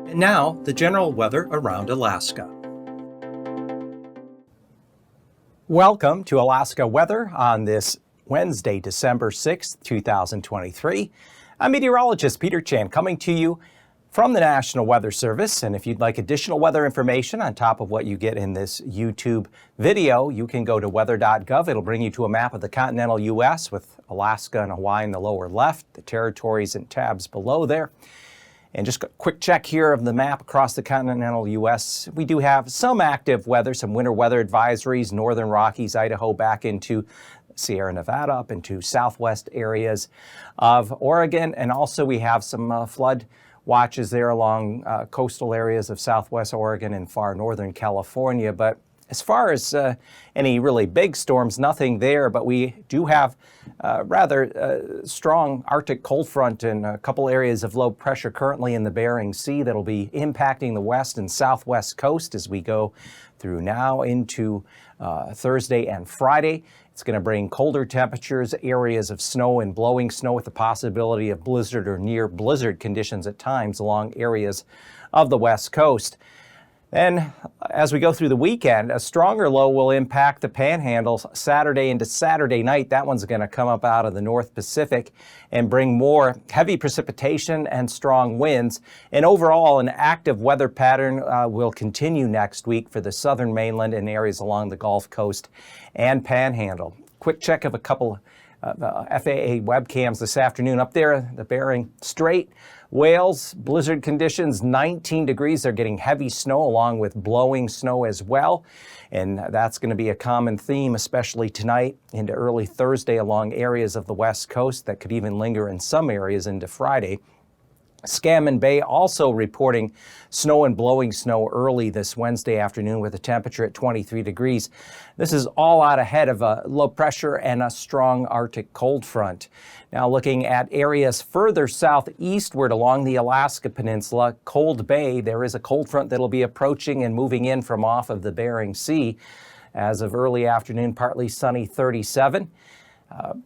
And now, the general weather around Alaska. Welcome to Alaska Weather on this Wednesday, December 6th, 2023. I'm meteorologist Peter Chan coming to you from the National Weather Service. And if you'd like additional weather information on top of what you get in this YouTube video, you can go to weather.gov. It'll bring you to a map of the continental U.S. with Alaska and Hawaii in the lower left, the territories and tabs below there. And just a quick check here of the map across the continental U.S. We do have some active weather, some winter weather advisories, northern Rockies, Idaho, back into Sierra Nevada, up into southwest areas of Oregon. And also we have some flood watches there along coastal areas of southwest Oregon and far northern California. But as far as any really big storms, nothing there, but we do have rather strong Arctic cold front and a couple areas of low pressure currently in the Bering Sea that'll be impacting the west and southwest coast as we go through now into Thursday and Friday. It's going to bring colder temperatures, areas of snow and blowing snow with the possibility of blizzard or near blizzard conditions at times along areas of the west coast. Then, as we go through the weekend, a stronger low will impact the panhandle Saturday into Saturday night. That one's going to come up out of the North Pacific and bring more heavy precipitation and strong winds. And overall, an active weather pattern will continue next week for the southern mainland and areas along the Gulf Coast and panhandle. Quick check of a couple FAA webcams this afternoon up there, the Bering Strait. Whales, blizzard conditions, 19 degrees. They're getting heavy snow along with blowing snow as well. And that's going to be a common theme, especially tonight into early Thursday along areas of the west coast that could even linger in some areas into Friday. Scammon Bay also reporting snow and blowing snow early this Wednesday afternoon with a temperature at 23 degrees. This is all out ahead of a low pressure and a strong Arctic cold front. Now looking at areas further southeastward along the Alaska Peninsula, Cold Bay, there is a cold front that'll be approaching and moving in from off of the Bering Sea. As of early afternoon, partly sunny, 37.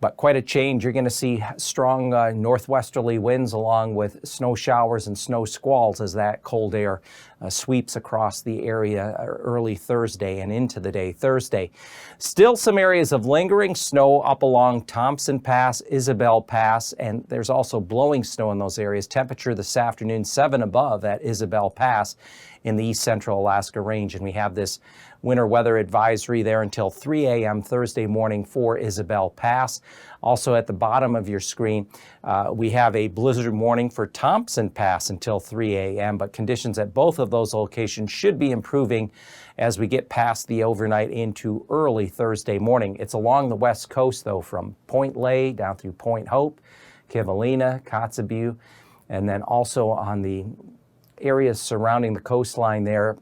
But quite a change. You're going to see strong northwesterly winds along with snow showers and snow squalls as that cold air sweeps across the area early Thursday and into the day Thursday. Still some areas of lingering snow up along Thompson Pass, Isabel Pass, and there's also blowing snow in those areas. Temperature this afternoon 7 above at Isabel Pass in the east central Alaska range, and we have this winter weather advisory there until 3 a.m. Thursday morning for Isabel Pass. Also at the bottom of your screen, we have a blizzard warning for Thompson Pass until 3 a.m., but conditions at both of those locations should be improving as we get past the overnight into early Thursday morning. It's along the west coast, though, from Point Lay down through Point Hope, Kivalina, Kotzebue, and then also on the areas surrounding the coastline there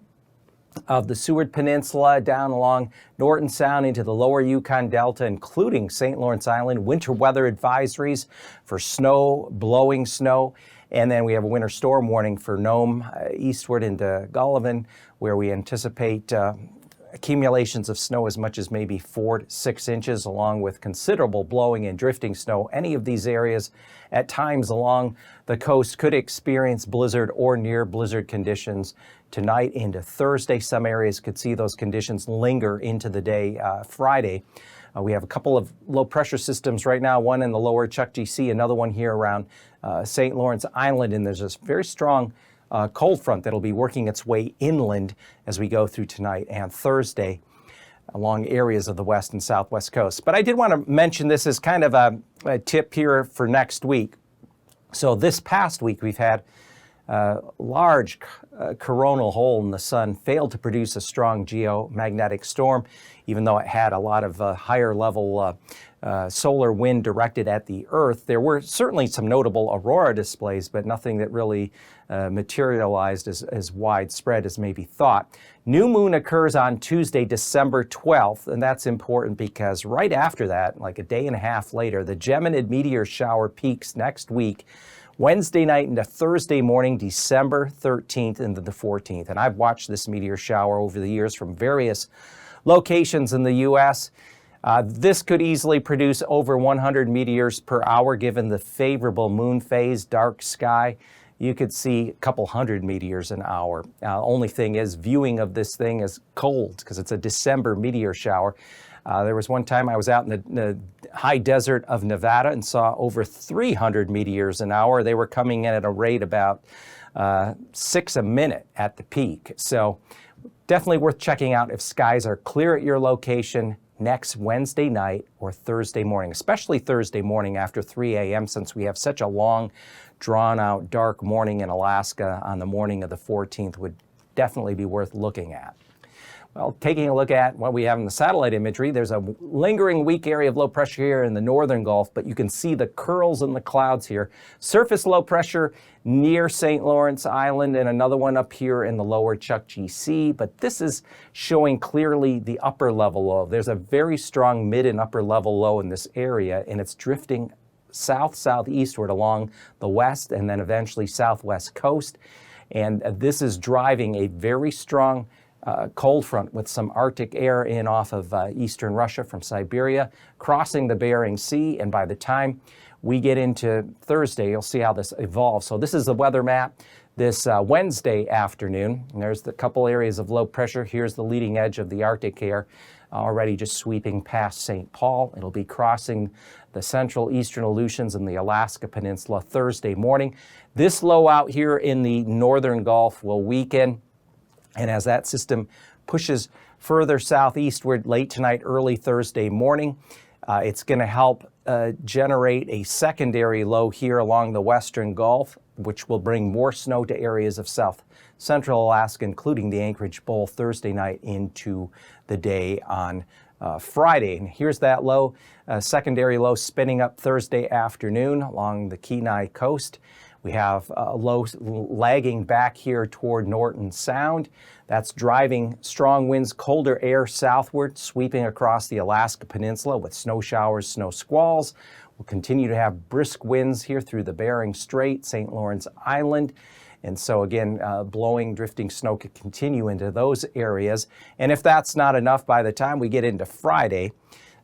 of the Seward Peninsula down along Norton Sound into the lower Yukon Delta, including St. Lawrence Island. Winter weather advisories for snow, blowing snow. And then we have a winter storm warning for Nome eastward into Gullivan, where we anticipate accumulations of snow as much as maybe 4 to 6 inches, along with considerable blowing and drifting snow. Any of these areas at times along the coast could experience blizzard or near blizzard conditions tonight into Thursday. Some areas could see those conditions linger into the day Friday. We have a couple of low pressure systems right now, one in the lower Chukchi Sea, another one here around St. Lawrence Island, and there's this very strong cold front that'll be working its way inland as we go through tonight and Thursday along areas of the west and southwest coast. But I did want to mention this as kind of a tip here for next week. So this past week we've had a large coronal hole in the sun failed to produce a strong geomagnetic storm, even though it had a lot of higher level solar wind directed at the Earth. There were certainly some notable aurora displays, but nothing that really materialized as widespread as maybe thought. New moon occurs on Tuesday, December 12th, and that's important because right after that, like a day and a half later, the Geminid meteor shower peaks next week, Wednesday night into Thursday morning, December 13th into the 14th. And I've watched this meteor shower over the years from various locations in the U.S. This could easily produce over 100 meteors per hour given the favorable moon phase, dark sky. you could see a couple hundred meteors an hour. Only thing is, viewing of this thing is cold because it's a December meteor shower. There was one time I was out in the high desert of Nevada and saw over 300 meteors an hour. They were coming in at a rate about 6 a minute at the peak. So definitely worth checking out if skies are clear at your location next Wednesday night or Thursday morning, especially Thursday morning after 3 a.m. since we have such a long, drawn-out, dark morning in Alaska on the morning of the 14th would definitely be worth looking at. Well, taking a look at what we have in the satellite imagery, there's a lingering weak area of low pressure here in the northern Gulf, but you can see the curls in the clouds here. Surface low pressure near St. Lawrence Island and another one up here in the lower Chukchi Sea, but this is showing clearly the upper level low. There's a very strong mid and upper level low in this area, and it's drifting south-southeastward along the west and then eventually southwest coast. And this is driving a very strong cold front with some Arctic air in off of eastern Russia from Siberia, crossing the Bering Sea, and by the time we get into Thursday, you'll see how this evolves. So this is the weather map this Wednesday afternoon, and there's the couple areas of low pressure. Here's the leading edge of the Arctic air already just sweeping past St. Paul. It'll be crossing the central eastern Aleutians and the Alaska Peninsula Thursday morning. This low out here in the northern Gulf will weaken, and as that system pushes further southeastward late tonight, early Thursday morning, it's going to help generate a secondary low here along the western Gulf, which will bring more snow to areas of south central Alaska, including the Anchorage Bowl Thursday night into the day on Friday. And here's that low, secondary low spinning up Thursday afternoon along the Kenai coast. We have a low lagging back here toward Norton Sound. That's driving strong winds, colder air southward, sweeping across the Alaska Peninsula with snow showers, snow squalls. We'll continue to have brisk winds here through the Bering Strait, St. Lawrence Island. And so again, blowing, drifting snow could continue into those areas. And if that's not enough by the time we get into Friday,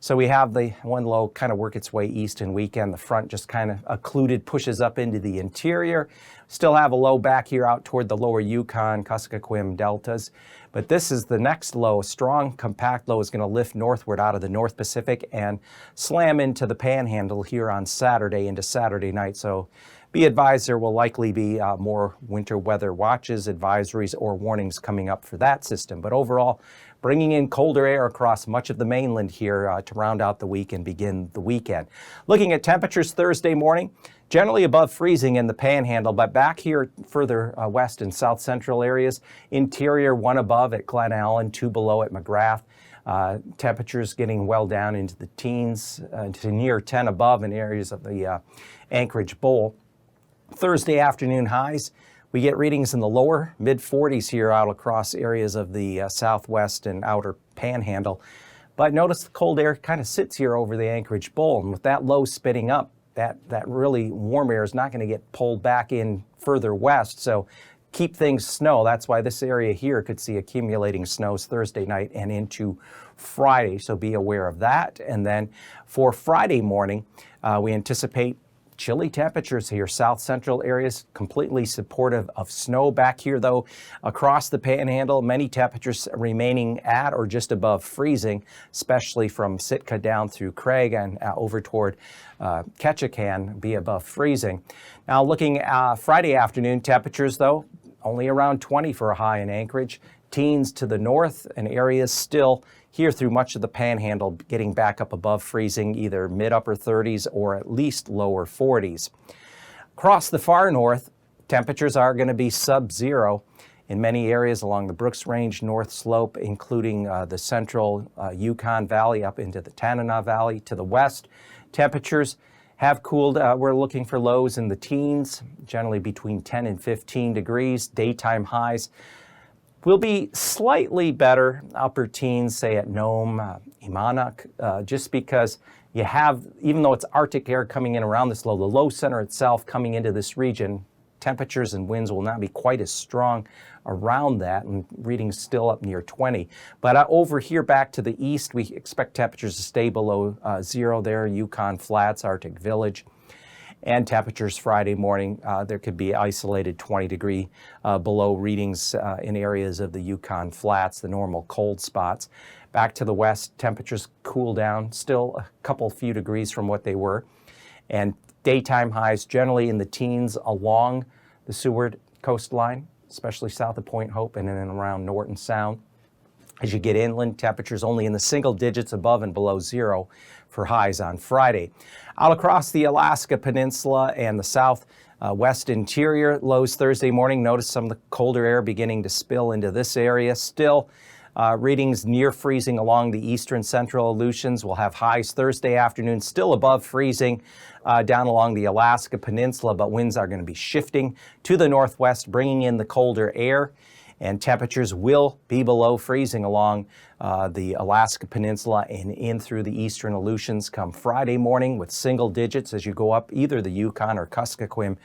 so we have the one low kind of work its way east and weekend. The front just kind of occluded, pushes up into the interior. Still have a low back here out toward the lower Yukon, Kuskokwim deltas. But this is the next low. A strong, compact low is going to lift northward out of the North Pacific and slam into the Panhandle here on Saturday into Saturday night. So be advised there will likely be more winter weather watches, advisories, or warnings coming up for that system. But overall, bringing in colder air across much of the mainland here to round out the week and begin the weekend. Looking at temperatures Thursday morning, generally above freezing in the Panhandle, but back here further west and south central areas, interior 1 above at Glen Allen, 2 below at McGrath. Temperatures getting well down into the teens to near 10 above in areas of the Anchorage Bowl. Thursday afternoon highs, we get readings in the lower mid-40s here out across areas of the southwest and outer Panhandle. But notice the cold air kind of sits here over the Anchorage Bowl, and with that low spinning up, that really warm air is not going to get pulled back in further west. So keep things snow. That's why this area here could see accumulating snows Thursday night and into Friday. So be aware of that. And then for Friday morning, we anticipate chilly temperatures here. South central areas completely supportive of snow. Back here though, across the Panhandle, many temperatures remaining at or just above freezing, especially from Sitka down through Craig and over toward Ketchikan, be above freezing. Now looking Friday afternoon temperatures though, only around 20 for a high in Anchorage. Teens to the north and areas still here through much of the Panhandle getting back up above freezing, either mid-upper 30s or at least lower 40s. Across the far north, temperatures are going to be sub-zero in many areas along the Brooks Range North Slope, including the central Yukon Valley up into the Tanana Valley. To the west, temperatures have cooled. We're looking for lows in the teens, generally between 10 and 15 degrees. Daytime highs will be slightly better, upper teens, say at Nome, Imanak, just because you have, even though it's Arctic air coming in around this low, the low center itself coming into this region, temperatures and winds will not be quite as strong around that, and readings still up near 20. But over here back to the east, we expect temperatures to stay below zero there, Yukon Flats, Arctic Village. And temperatures Friday morning, there could be isolated 20-degree below readings in areas of the Yukon Flats, the normal cold spots. Back to the west, temperatures cool down, still a couple few degrees from what they were. And daytime highs generally in the teens along the Seward coastline, especially south of Point Hope and in and around Norton Sound. As you get inland, temperatures only in the single digits above and below zero for highs on Friday. Out across the Alaska Peninsula and the southwest interior, lows Thursday morning. Notice some of the colder air beginning to spill into this area. Still, readings near freezing along the eastern central Aleutians. We'll have highs Thursday afternoon, still above freezing down along the Alaska Peninsula, but winds are going to be shifting to the northwest, bringing in the colder air. And temperatures will be below freezing along the Alaska Peninsula and in through the eastern Aleutians come Friday morning, with single digits as you go up either the Yukon or Kuskokwim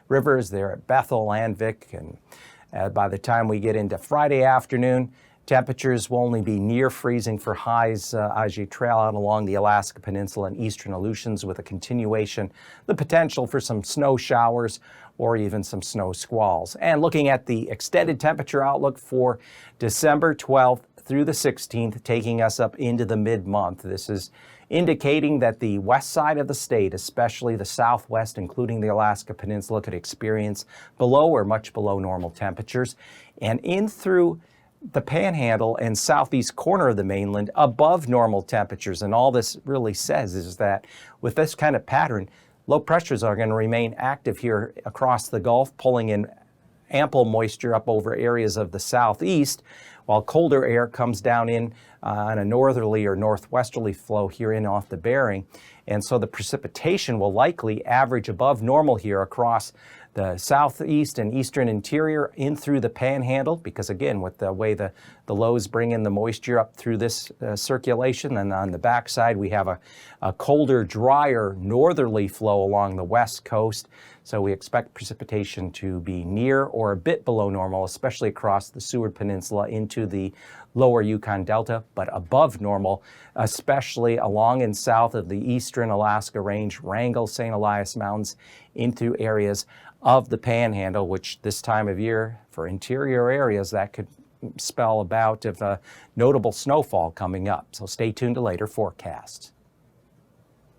rivers there at Bethel, Anvik. And by the time we get into Friday afternoon, temperatures will only be near freezing for highs as you trail out along the Alaska Peninsula and eastern Aleutians, with a continuation, the potential for some snow showers or even some snow squalls. And looking at the extended temperature outlook for December 12th through the 16th, taking us up into the mid-month. This is indicating that the west side of the state, especially the southwest, including the Alaska Peninsula, could experience below or much below normal temperatures. And in through the Panhandle and southeast corner of the mainland, above normal temperatures. And all this really says is that with this kind of pattern, low pressures are going to remain active here across the Gulf, pulling in ample moisture up over areas of the southeast, while colder air comes down in on a northerly or northwesterly flow here in off the Bering. And so the precipitation will likely average above normal here across the southeast and eastern interior in through the Panhandle, because again, with the way the lows bring in the moisture up through this circulation, and on the backside we have a colder, drier northerly flow along the west coast. So we expect precipitation to be near or a bit below normal, especially across the Seward Peninsula into the lower Yukon Delta, but above normal, especially along and south of the eastern Alaska Range, Wrangell, St. Elias Mountains, into areas of the Panhandle, which this time of year for interior areas, that could spell a bout of notable snowfall coming up. So stay tuned to later forecasts.